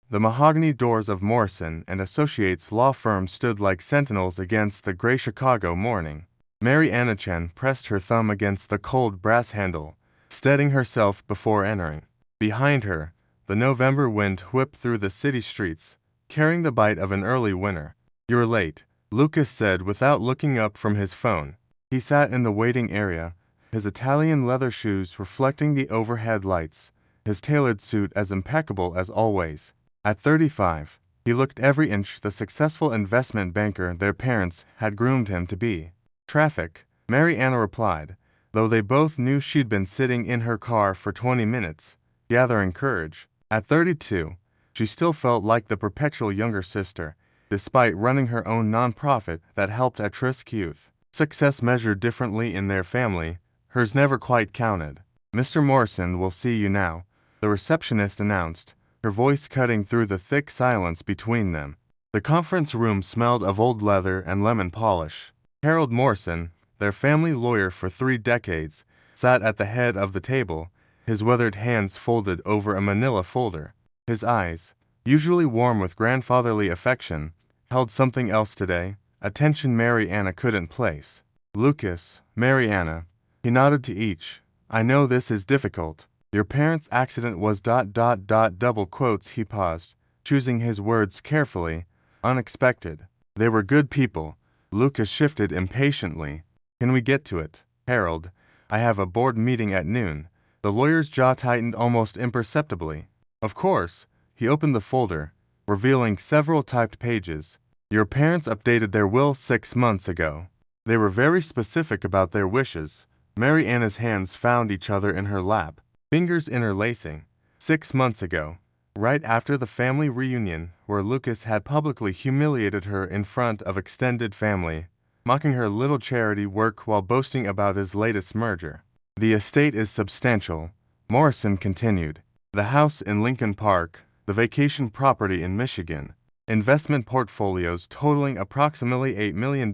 The mahogany doors of Morrison and Associates law firm stood like sentinels against the gray Chicago morning. Mary Anna Chen pressed her thumb against the cold brass handle, steadying herself before entering. Behind her, the November wind whipped through the city streets, carrying the bite of an early winter. "You're late," Lucas said without looking up from his phone. He sat in the waiting area, his Italian leather shoes reflecting the overhead lights, his tailored suit as impeccable as always. At 35, he looked every inch the successful investment banker their parents had groomed him to be. "Traffic," Mary Anna replied, though they both knew she'd been sitting in her car for 20 minutes, gathering courage. At 32, she still felt like the perpetual younger sister, despite running her own nonprofit that helped at-risk youth. Success measured differently in their family, hers never quite counted. "Mr. Morrison will see you now," the receptionist announced, her voice cutting through the thick silence between them. The conference room smelled of old leather and lemon polish. Harold Morrison, their family lawyer for 3 decades, sat at the head of the table, his weathered hands folded over a manila folder. His eyes, usually warm with grandfatherly affection, held something else today, a tension Mary Anna couldn't place. "Lucas, Mary Anna," he nodded to each. "I know this is difficult. Your parents' accident was ... double quotes." He paused, choosing his words carefully. "Unexpected. They were good people." Lucas shifted impatiently. "Can we get to it, Harold? I have a board meeting at noon." The lawyer's jaw tightened almost imperceptibly. "Of course." He opened the folder, revealing several typed pages. "Your parents updated their will 6 months ago. They were very specific about their wishes." Mary Anna's hands found each other in her lap, fingers interlacing. 6 months ago, right after the family reunion where Lucas had publicly humiliated her in front of extended family, mocking her little charity work while boasting about his latest merger. "The estate is substantial," Morrison continued. "The house in Lincoln Park, the vacation property in Michigan, investment portfolios totaling approximately $8 million,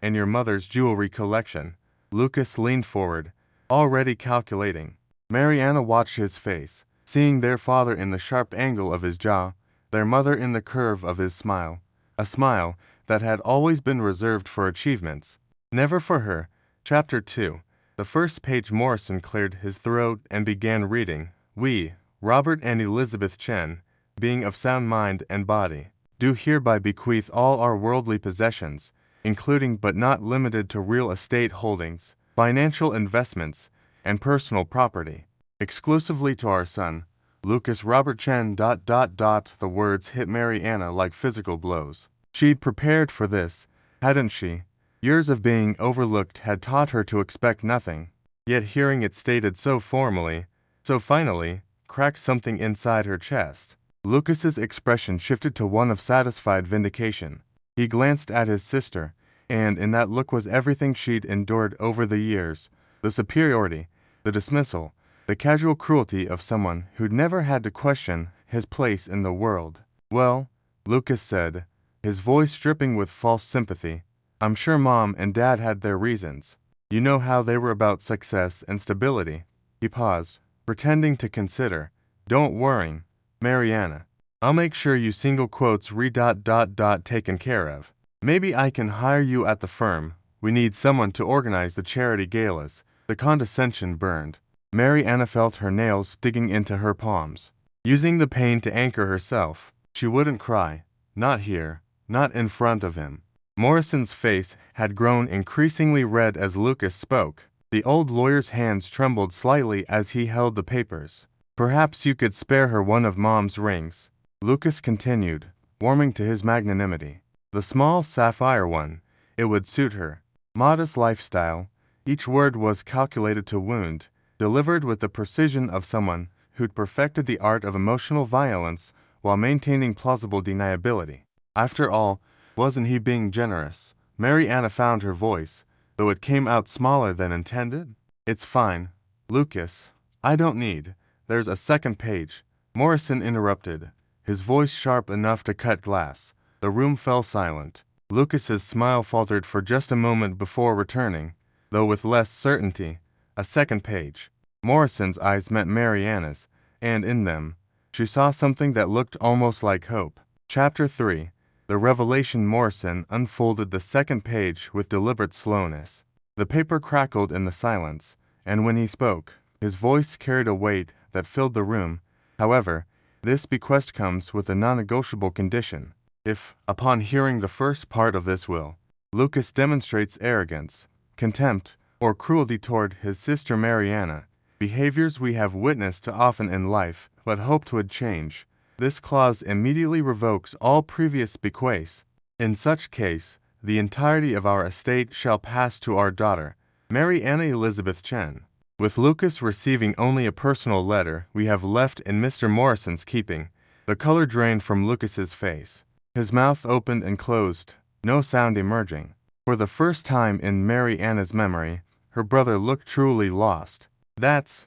and your mother's jewelry collection." Lucas leaned forward, already calculating. Mary Anna watched his face, seeing their father in the sharp angle of his jaw, their mother in the curve of his smile, a smile that had always been reserved for achievements, never for her. Chapter 2. The first page. Morrison cleared his throat and began reading. "We, Robert and Elizabeth Chen, being of sound mind and body, do hereby bequeath all our worldly possessions, including but not limited to real estate holdings, financial investments, and personal property, exclusively to our son, Lucas Robert Chen. The words hit Mary Anna like physical blows. She'd prepared for this, hadn't she? Years of being overlooked had taught her to expect nothing, yet hearing it stated so formally, so finally, cracked something inside her chest. Lucas's expression shifted to one of satisfied vindication. He glanced at his sister, and in that look was everything she'd endured over the years, the superiority, the dismissal, the casual cruelty of someone who'd never had to question his place in the world. "Well," Lucas said, his voice dripping with false sympathy, "I'm sure Mom and Dad had their reasons. You know how they were about success and stability." He paused, pretending to consider. "Don't worry, Mary Anna. I'll make sure you single quotes taken care of. Maybe I can hire you at the firm. We need someone to organize the charity galas." The condescension burned. Mary Anna felt her nails digging into her palms. Using the pain to anchor herself, she wouldn't cry. Not here, not in front of him. Morrison's face had grown increasingly red as Lucas spoke. The old lawyer's hands trembled slightly as he held the papers. "Perhaps you could spare her one of Mom's rings," Lucas continued, warming to his magnanimity. "The small sapphire one. It would suit her. Modest lifestyle." Each word was calculated to wound, delivered with the precision of someone who'd perfected the art of emotional violence while maintaining plausible deniability. After all, wasn't he being generous? Mary Anna found her voice, though it came out smaller than intended. "It's fine, Lucas. I don't need." "There's a second page," Morrison interrupted, his voice sharp enough to cut glass. The room fell silent. Lucas's smile faltered for just a moment before returning, though with less certainty. "A second page." Morrison's eyes met Mary Anna's, and in them, she she saw something that looked almost like hope. Chapter 3. The Revelation. Morrison unfolded the second page with deliberate slowness. The paper crackled in the silence, and when he spoke, his voice carried a weight that filled the room. However, this bequest comes with a non-negotiable condition. If, upon hearing the first part of this will, Lucas demonstrates arrogance, contempt, or cruelty toward his sister Mariana, behaviors we have witnessed too often in life but hoped would change, this clause immediately revokes all previous bequests. In such case, the entirety of our estate shall pass to our daughter, Mariana Elizabeth Chen. With Lucas receiving only a personal letter we have left in Mr. Morrison's keeping, the color drained from Lucas's face. His mouth opened and closed, no sound emerging. For the first time in Mariana's memory, her brother looked truly lost. That's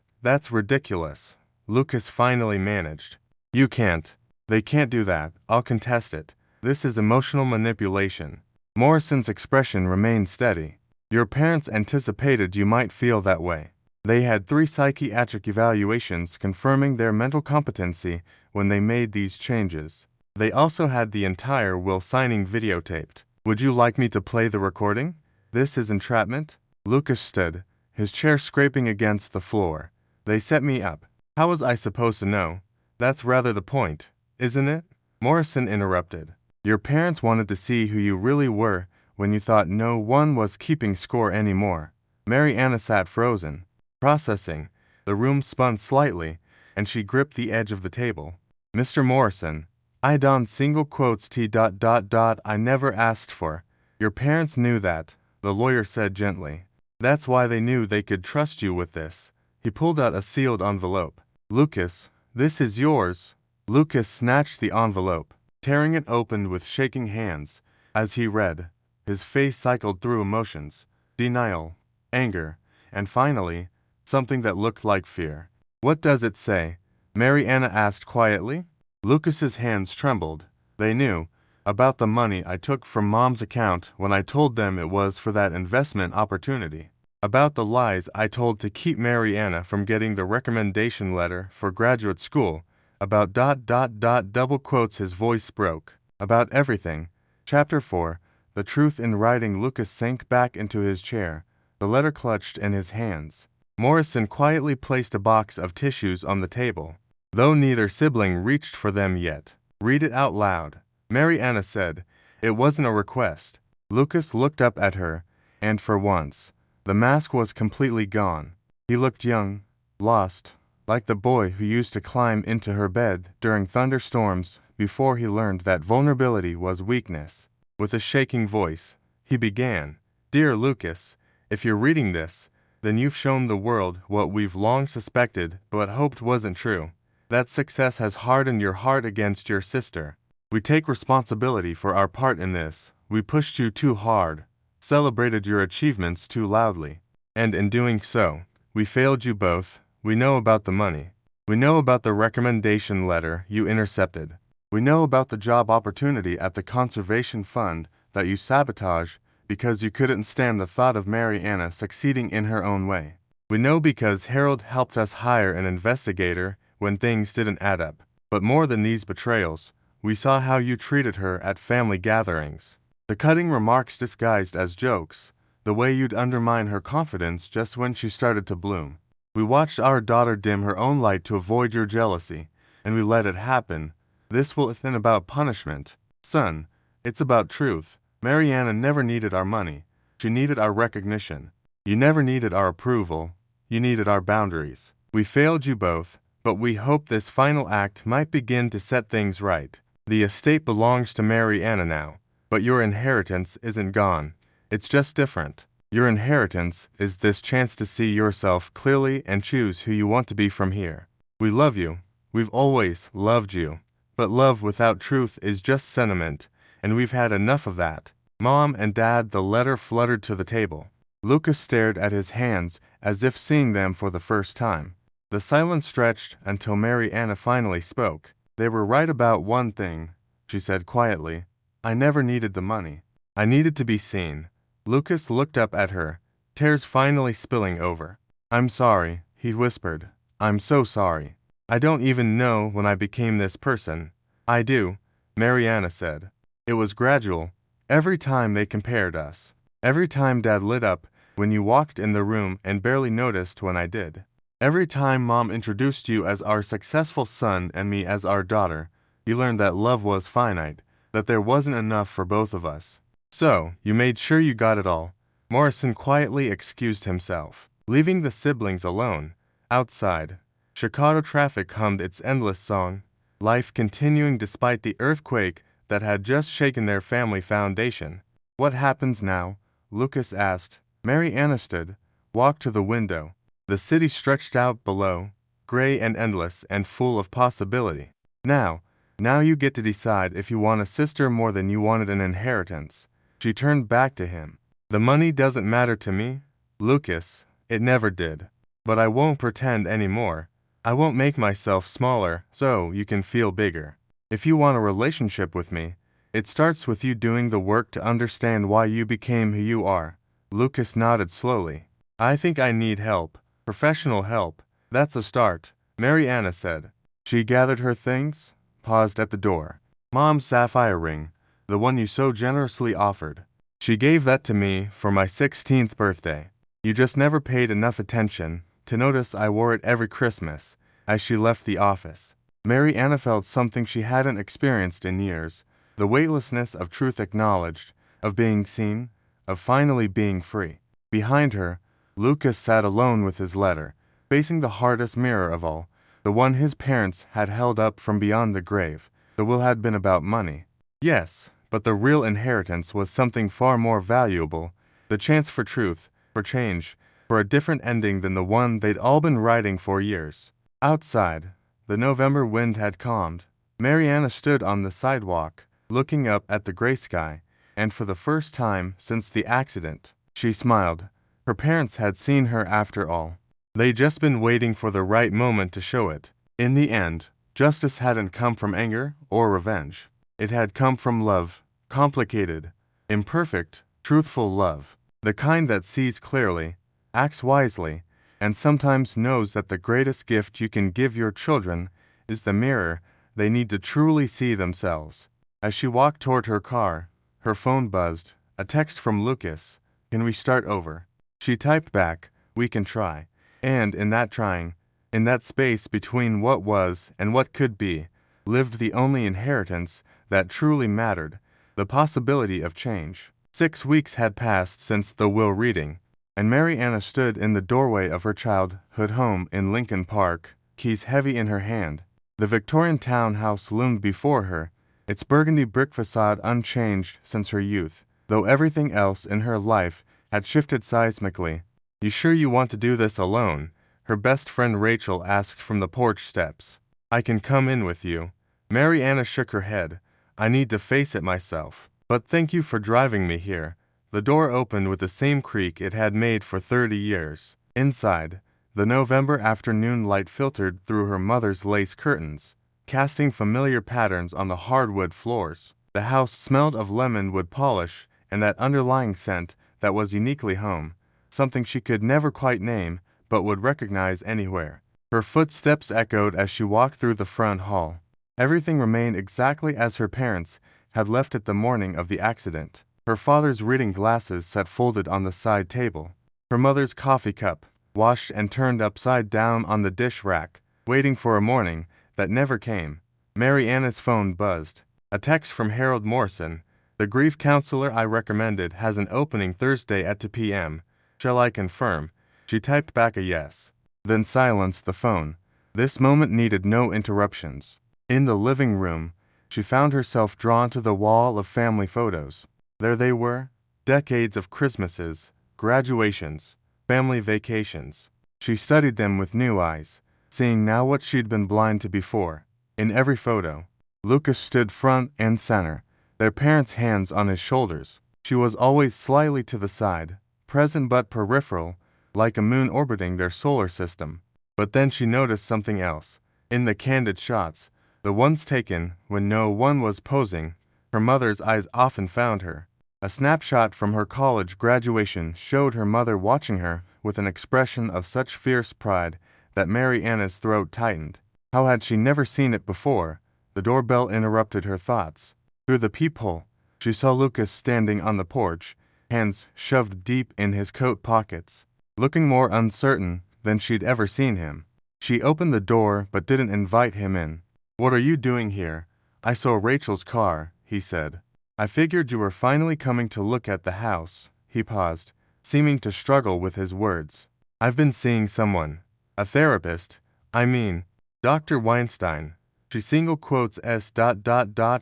ridiculous, Lucas finally managed. You can't. They can't do that. I'll contest it. This is emotional manipulation. Morrison's expression remained steady. Your parents anticipated you might feel that way. They had 3 psychiatric evaluations confirming their mental competency when they made these changes. They also had the entire will signing videotaped. Would you like me to play the recording? This is entrapment? Lucas stood, his chair scraping against the floor. They set me up. How was I supposed to know? That's rather the point, isn't it? Morrison interrupted. Your parents wanted to see who you really were when you thought no one was keeping score anymore. Mariana sat frozen, processing. The room spun slightly, and she gripped the edge of the table. Mr. Morrison, I don't single quotes I never asked for. Your parents knew that, the lawyer said gently. That's why they knew they could trust you with this. He pulled out a sealed envelope. Lucas, this is yours. Lucas snatched the envelope, tearing it open with shaking hands. As he read, his face cycled through emotions, denial, anger, and finally, something that looked like fear. What does it say? Mariana asked quietly. Lucas's hands trembled. They knew about the money I took from Mom's account when I told them it was for that investment opportunity. About the lies I told to keep Mariana from getting the recommendation letter for graduate school. About double quotes. His voice broke. About everything. Chapter 4. The truth in writing. Lucas sank back into his chair, the letter clutched in his hands. Morrison quietly placed a box of tissues on the table, though neither sibling reached for them yet. Read it out loud, Mariana said. It wasn't a request. Lucas looked up at her, and for once, the mask was completely gone. He looked young, lost, like the boy who used to climb into her bed during thunderstorms before he learned that vulnerability was weakness. With a shaking voice, he began, Dear Lucas, if you're reading this, then you've shown the world what we've long suspected but hoped wasn't true. That success has hardened your heart against your sister. We take responsibility for our part in this. We pushed you too hard, celebrated your achievements too loudly, and in doing so, we failed you both. We know about the money. We know about the recommendation letter you intercepted. We know about the job opportunity at the Conservation Fund that you sabotaged because you couldn't stand the thought of Mariana succeeding in her own way. We know because Harold helped us hire an investigator when things didn't add up. But more than these betrayals, we saw how you treated her at family gatherings. The cutting remarks disguised as jokes, the way you'd undermine her confidence just when she started to bloom. We watched our daughter dim her own light to avoid your jealousy, and we let it happen. This isn't about punishment, son. It's about truth. Mariana never needed our money. She needed our recognition. You never needed our approval. You needed our boundaries. We failed you both, but we hope this final act might begin to set things right. The estate belongs to Mariana now, but your inheritance isn't gone. It's just different. Your inheritance is this chance to see yourself clearly and choose who you want to be from here. We love you. We've always loved you. But love without truth is just sentiment, and we've had enough of that. Mom and Dad. The letter fluttered to the table. Lucas stared at his hands as if seeing them for the first time. The silence stretched until Mariana finally spoke. They were right about one thing, she said quietly. I never needed the money. I needed to be seen. Lucas looked up at her, tears finally spilling over. I'm sorry, he whispered. I'm so sorry. I don't even know when I became this person. I do, Mariana said. It was gradual. Every time they compared us. Every time Dad lit up when you walked in the room and barely noticed when I did. Every time Mom introduced you as our successful son and me as our daughter, you learned that love was finite, that there wasn't enough for both of us. So, you made sure you got it all. Morrison quietly excused himself, leaving the siblings alone. Outside, Chicago traffic hummed its endless song, life continuing despite the earthquake that had just shaken their family foundation. What happens now? Lucas asked. Mariana stood, walked to the window. The city stretched out below, gray and endless and full of possibility. Now you get to decide if you want a sister more than you wanted an inheritance. She turned back to him. The money doesn't matter to me, Lucas. It never did. But I won't pretend anymore. I won't make myself smaller so you can feel bigger. If you want a relationship with me, it starts with you doing the work to understand why you became who you are. Lucas nodded slowly. I think I need help. Professional help. That's a start, Mariana said. She gathered her things, paused at the door. Mom's sapphire ring, the one you so generously offered. She gave that to me for my 16th birthday. You just never paid enough attention to notice I wore it every Christmas. As she left the office, Mariana felt something she hadn't experienced in years, the weightlessness of truth acknowledged, of being seen, of finally being free. Behind her, Lucas sat alone with his letter, facing the hardest mirror of all, the one his parents had held up from beyond the grave. The will had been about money. Yes, but the real inheritance was something far more valuable, the chance for truth, for change, for a different ending than the one they'd all been writing for years. Outside, the November wind had calmed. Mariana stood on the sidewalk, looking up at the gray sky, and for the first time since the accident, she smiled. Her parents had seen her after all. They'd just been waiting for the right moment to show it. In the end, justice hadn't come from anger or revenge. It had come from love, complicated, imperfect, truthful love. The kind that sees clearly, acts wisely, and sometimes knows that the greatest gift you can give your children is the mirror they need to truly see themselves. As she walked toward her car, her phone buzzed, a text from Lucas. Can we start over? She typed back, we can try. And in that trying, in that space between what was and what could be, lived the only inheritance that truly mattered, the possibility of change. 6 weeks had passed since the will reading, and Mariana stood in the doorway of her childhood home in Lincoln Park, keys heavy in her hand. The Victorian townhouse loomed before her, its burgundy brick facade unchanged since her youth, though everything else in her life had shifted seismically. You sure you want to do this alone? Her best friend Rachel asked from the porch steps. I can come in with you. Mariana shook her head. I need to face it myself. But thank you for driving me here. The door opened with the same creak it had made for 30 years. Inside, the November afternoon light filtered through her mother's lace curtains, casting familiar patterns on the hardwood floors. The house smelled of lemon wood polish and that underlying scent that was uniquely home, something she could never quite name but would recognize anywhere. Her footsteps echoed as she walked through the front hall. Everything remained exactly as her parents had left it the morning of the accident. Her father's reading glasses sat folded on the side table. Her mother's coffee cup, washed and turned upside down on the dish rack, waiting for a morning that never came. Mariana's phone buzzed. A text from Harold Morrison. The grief counselor I recommended has an opening Thursday at 2 p.m. Shall I confirm? She typed back a yes, then silenced the phone. This moment needed no interruptions. In the living room, she found herself drawn to the wall of family photos. There they were, decades of Christmases, graduations, family vacations. She studied them with new eyes, seeing now what she'd been blind to before. In every photo, Lucas stood front and center, their parents' hands on his shoulders. She was always slightly to the side, present but peripheral, like a moon orbiting their solar system. But then she noticed something else. In the candid shots, the ones taken when no one was posing, her mother's eyes often found her. A snapshot from her college graduation showed her mother watching her with an expression of such fierce pride that Mariana's throat tightened. How had she never seen it before? The doorbell interrupted her thoughts. Through the peephole, she saw Lucas standing on the porch, hands shoved deep in his coat pockets, looking more uncertain than she'd ever seen him. She opened the door but didn't invite him in. "What are you doing here?" "I saw Rachel's car," he said. "I figured you were finally coming to look at the house." He paused, seeming to struggle with his words. "I've been seeing someone. A therapist. I mean, Dr. Weinstein." She single quotes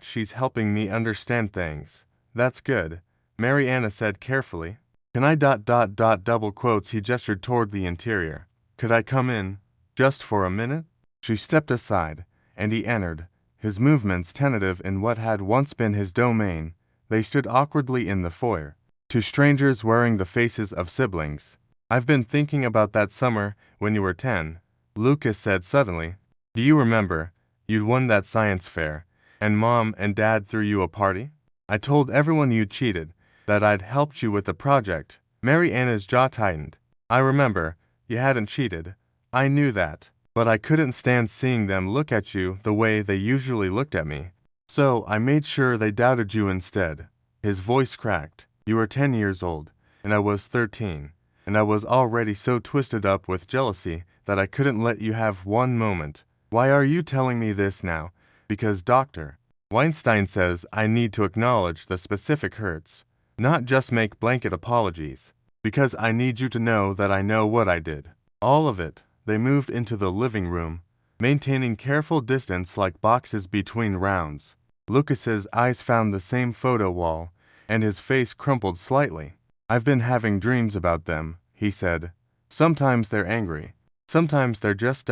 "She's helping me understand things." "That's good," Mariana said carefully. "Can I double quotes?" He gestured toward the interior. "Could I come in? Just for a minute?" She stepped aside, and he entered, his movements tentative in what had once been his domain. They stood awkwardly in the foyer, two strangers wearing the faces of siblings. "I've been thinking about that summer when you were 10, Lucas said suddenly. "Do you remember? You'd won that science fair, and Mom and Dad threw you a party? I told everyone you'd cheated, that I'd helped you with the project." Mariana's jaw tightened. "I remember. You hadn't cheated. I knew that. But I couldn't stand seeing them look at you the way they usually looked at me. So I made sure they doubted you instead." His voice cracked. "You were 10 years old, and I was 13, and I was already so twisted up with jealousy that I couldn't let you have one moment. Why are you telling me this now? Because Dr. Weinstein says I need to acknowledge the specific hurts, not just make blanket apologies. Because I need you to know that I know what I did. All of it." They moved into the living room, maintaining careful distance like boxes between rounds. Lucas's eyes found the same photo wall, and his face crumpled slightly. "I've been having dreams about them," he said. "Sometimes they're angry. Sometimes they're just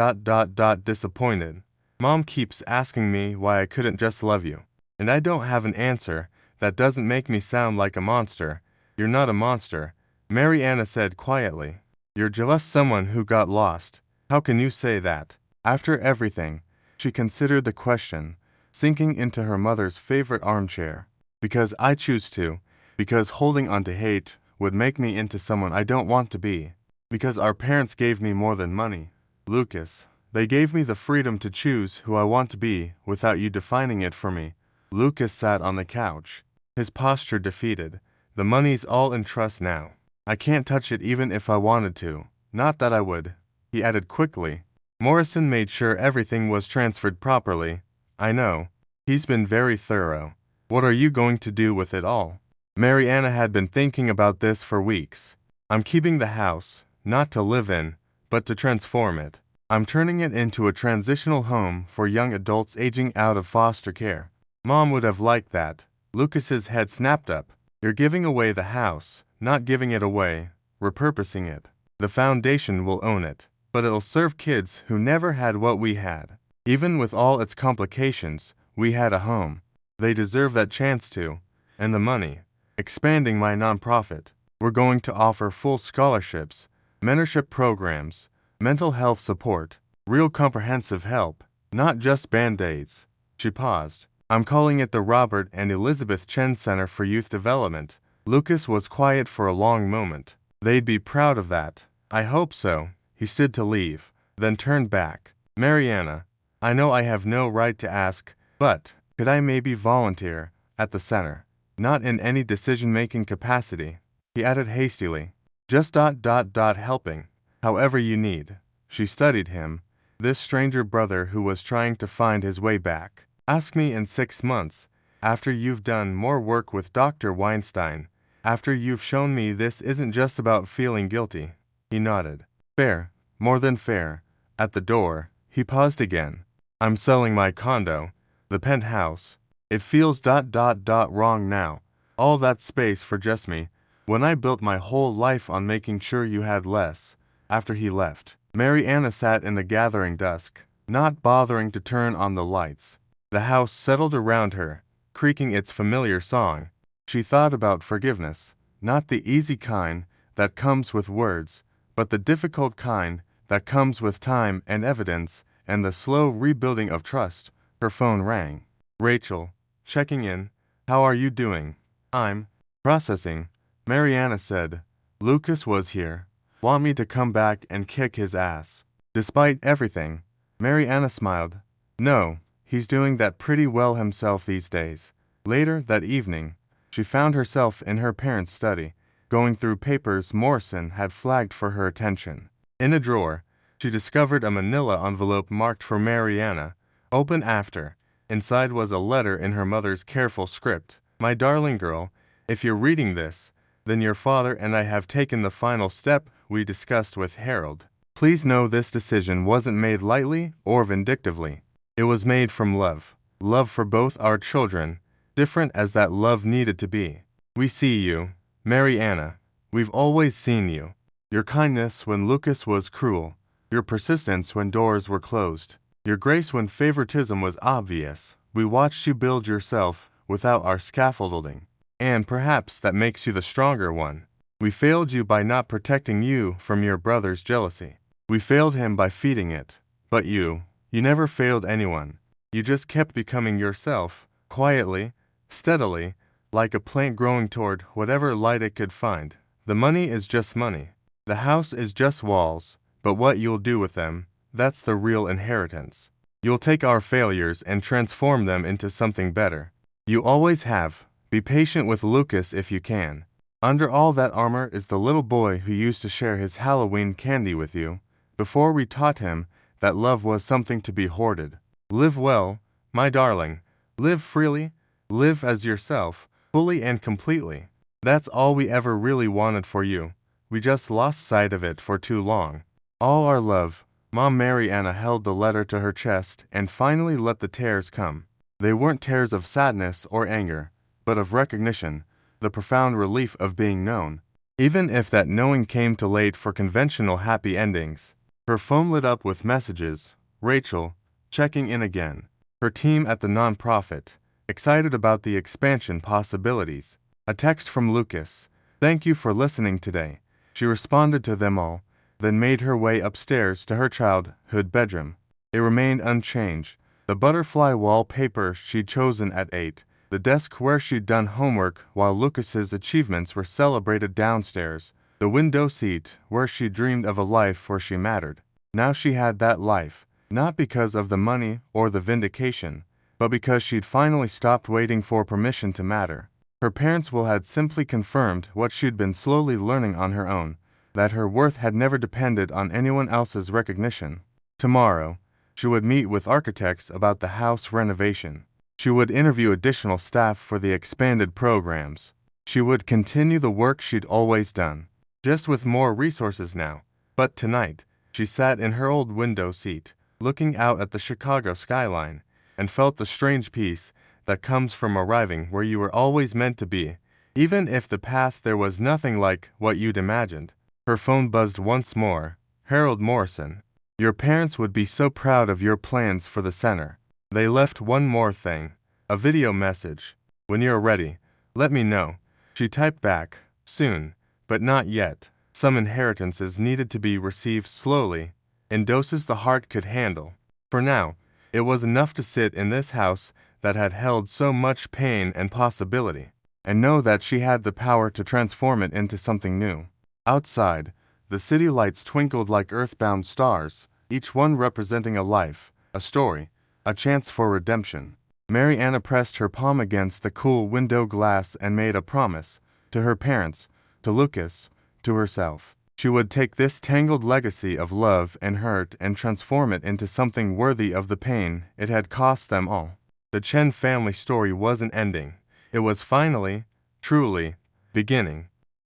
disappointed. Mom keeps asking me why I couldn't just love you. And I don't have an answer. That doesn't make me sound like a monster." "You're not a monster," Mariana said quietly. "You're just someone who got lost." "How can you say that?" After everything, she considered the question, sinking into her mother's favorite armchair. "Because I choose to. Because holding on to hate would make me into someone I don't want to be. Because our parents gave me more than money, Lucas. They gave me the freedom to choose who I want to be without you defining it for me." Lucas sat on the couch, his posture defeated. "The money's all in trust now. I can't touch it even if I wanted to. Not that I would." He added quickly, "Morrison made sure everything was transferred properly." "I know. He's been very thorough. What are you going to do with it all?" Mariana had been thinking about this for weeks. "I'm keeping the house, not to live in, but to transform it. I'm turning it into a transitional home for young adults aging out of foster care." Mom would have liked that. Lucas's head snapped up. "You're giving away the house, not giving it away, repurposing it. The foundation will own it, but it'll serve kids who never had what we had. Even with all its complications, we had a home. They deserve that chance to. And the money. Expanding my nonprofit. We're going to offer full scholarships, mentorship programs, mental health support, real comprehensive help, not just Band-Aids." She paused. "I'm calling it the Robert and Elizabeth Chen Center for Youth Development." Lucas was quiet for a long moment. "They'd be proud of that." "I hope so." He stood to leave, then turned back. "Mariana, I know I have no right to ask, but could I maybe volunteer at the center? Not in any decision-making capacity." He added hastily, "Just helping, however you need." She studied him, this stranger brother who was trying to find his way back. "Ask me in 6 months, after you've done more work with Dr. Weinstein, after you've shown me this isn't just about feeling guilty." He nodded. "Fair, more than fair." At the door, he paused again. "I'm selling my condo, the penthouse. It feels wrong now. All that space for just me, when I built my whole life on making sure you had less." After he left, Mariana sat in the gathering dusk, not bothering to turn on the lights. The house settled around her, creaking its familiar song. She thought about forgiveness, not the easy kind that comes with words, but the difficult kind that comes with time and evidence and the slow rebuilding of trust. Her phone rang. "Rachel, checking in. How are you doing?" "I'm processing," Mariana said. "Lucas was here. Want me to come back and kick his ass?" Despite everything, Mary Anna smiled. No, he's doing that pretty well himself these days. Later that evening, she found herself in her parents' study, going through papers Morrison had flagged for her attention. In a drawer, she discovered a manila envelope marked for Mary Anna. Open after. Inside was a letter in her mother's careful script. My darling girl, if you're reading this, then your father and I have taken the final step we discussed with Harold. Please know this decision wasn't made lightly or vindictively. It was made from love. Love for both our children, different as that love needed to be. We see you, Mary Anna. We've always seen you. Your kindness when Lucas was cruel. Your persistence when doors were closed. Your grace when favoritism was obvious. We watched you build yourself without our scaffolding. And perhaps that makes you the stronger one. We failed you by not protecting you from your brother's jealousy. We failed him by feeding it. But you never failed anyone. You just kept becoming yourself, quietly, steadily, like a plant growing toward whatever light it could find. The money is just money. The house is just walls. But what you'll do with them, that's the real inheritance. You'll take our failures and transform them into something better. You always have. Be patient with Lucas if you can. Under all that armor is the little boy who used to share his Halloween candy with you, before we taught him that love was something to be hoarded. Live well, my darling. Live freely. Live as yourself, fully and completely. That's all we ever really wanted for you. We just lost sight of it for too long. All our love. Mom. Mary Anna held the letter to her chest and finally let the tears come. They weren't tears of sadness or anger, but of recognition, the profound relief of being known, even if that knowing came too late for conventional happy endings. Her phone lit up with messages. Rachel, checking in again. Her team at the nonprofit, excited about the expansion possibilities. A text from Lucas. Thank you for listening today. She responded to them all, then made her way upstairs to her childhood bedroom. It remained unchanged. The butterfly wallpaper she'd chosen at 8, the desk where she'd done homework while Lucas's achievements were celebrated downstairs, the window seat where she dreamed of a life where she mattered. Now she had that life, not because of the money or the vindication, but because she'd finally stopped waiting for permission to matter. Her parents had simply confirmed what she'd been slowly learning on her own, that her worth had never depended on anyone else's recognition. Tomorrow, she would meet with architects about the house renovation. She would interview additional staff for the expanded programs. She would continue the work she'd always done, just with more resources now. But tonight, she sat in her old window seat, looking out at the Chicago skyline, and felt the strange peace that comes from arriving where you were always meant to be, even if the path there was nothing like what you'd imagined. Her phone buzzed once more. Harold Morrison. Your parents would be so proud of your plans for the center. They left one more thing. A video message. When you're ready, let me know. She typed back. Soon, but not yet. Some inheritances needed to be received slowly, in doses the heart could handle. For now, it was enough to sit in this house that had held so much pain and possibility, and know that she had the power to transform it into something new. Outside, the city lights twinkled like earthbound stars, each one representing a life, a story, a chance for redemption. Mary Anna pressed her palm against the cool window glass and made a promise, to her parents, to Lucas, to herself. She would take this tangled legacy of love and hurt and transform it into something worthy of the pain it had cost them all. The Chen family story wasn't ending. It was finally, truly, beginning.